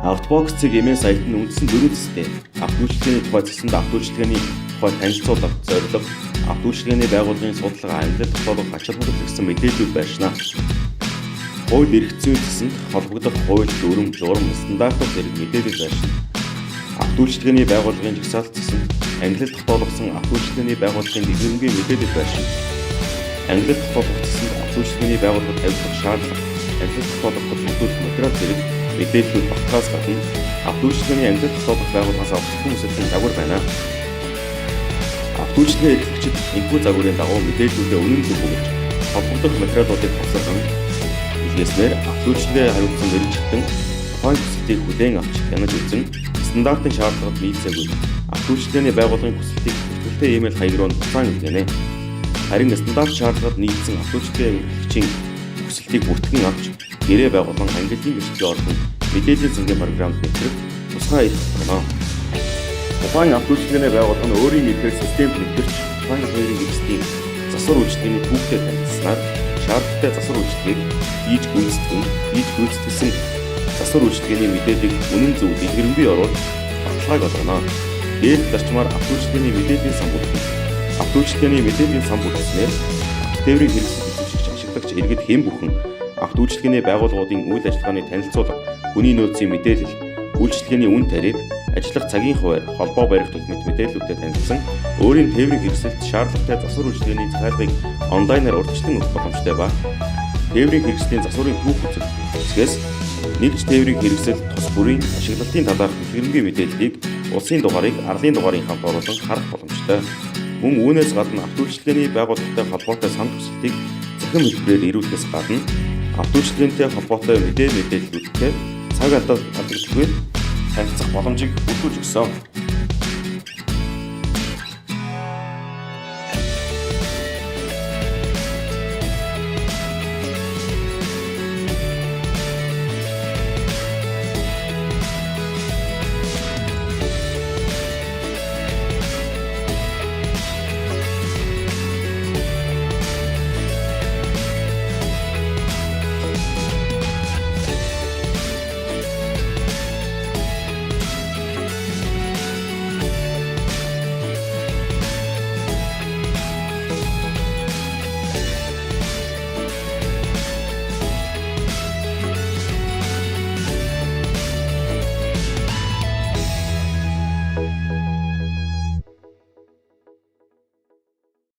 Outbox-ийг эмээн сайт нь үндсэн 4 цэстэй. Авто үйлчилгээний тухай цэсэнд авто үйлчилгээний тухай танилцуулах зорилго, авто үйлчилгээний байгууллагын судалгаа, ангилал тогтоолох, ач холбогдол гэсэн мэдээлэлүүд байшина. Хууль эрх зүйн цэсэнд холбогдох хууль, дүрм, журам, стандартууд зэрэг мэдээлэл байшина. Авто үйлчилгээний байгууллагын жагсаалт цэсэнд ангилал тогтоологсон авто үйлчилгээний байгууллагын дэлгэрэнгүй мэдээлэл байшина. Ангилал тогтоолох цэсэнд авто үйлчилгээний байгууллагад тавьдаг шаардлага, ангилал тогтоолоход нөлөөлөх материал зэрэг мэдээлэлүүд багтахаас гадна авто үйлчилгээний ангилал тогтоолох байгууллагаас авах хүмүүсийн загвар байна. Авто үйлчилгээний эрхлэгчид энэхүү загварын дагуу мэдээллүүдээ үнэн зөв өгч холбогдох материалуудыг тасалсан илгээснээр авто үйлчилгээ хариуцсан мэргэжтэн тухайн хүсэлтийг хүлээн авч хянаж үзэн стандартын шаардлагад нийцээгүй авто үйлчилгээний байгууллагын хүсэлтийг бүртгэлтэй имэйл хаяг руу буцаан илгээнэ. Харин стандарт шаардлагад нийцсэн авто үйлчилгээ эрхлэгчийн хүсэлтийг бүртгэн авч гэрээ байгуулан ангиллын гэрчлэгээ орхон мэдээллийн сангийн програмд нэвтрэх тусгай ирэх болно. Тухайн авто үйлчилгээний байгууллага нь өөрийн мэдээ системд нэвтэрч тухайн хоёрын гэрчлийн засвар үйлчилгээний түүхтэй танилцсанаар шаардлагатай засвар үйлчилгээг хийж гүйцэтгсэн засвар үйлчилгээний мэдээллийг үнэн зөв дэлгэрэнгүй оруулж баталгааг олгоно. Дээд зарчмаар авто үйлчилгээний мэдээллийн сан бүртгэх. Авто үйлчилгээний мэдээллийн сан бүртгэснээр автотээврийн хэрэгсэл эзэмшигч ашиглагч иргэд хэн бүхэн авто үйлчилгээний байгууллагуудын үйл ажиллагааны танилцуулга, хүний нөөцийн мэдээлэл, үйлчилгээний үн тариф, ажиллах цагийн хуваар, холбоо барих тул мэт мэдээллүүдэд танилцсан өөрийн тээврийн хэрэгсэлд шаардлагатай засвар үйлчилгээний захиалгыг онлайнаар урьдчилан өгөх боломжтой ба тээврийн хэрэгслийн засварын түүх үзэгдэлээс нэгж тээврийн хэрэгсэл тус бүрийн ашиглалтын талаарх дэлгэрэнгүй мэдээллийг улсын дугаарыг арлын дугаарын хамт оруулан харах боломжтой. Мөн үүнээс гадна авто үйлчилгээний байгууллагатай холбоотой санал хүсэлтийг захин хэлбэрээр ирүүлэхээс гадна авто үйлчилгээтэй холбоотой мэдээллүүдтэй цаг алдагдaltaгүй танилцах боломжийг бүрдүүлж өгсөн.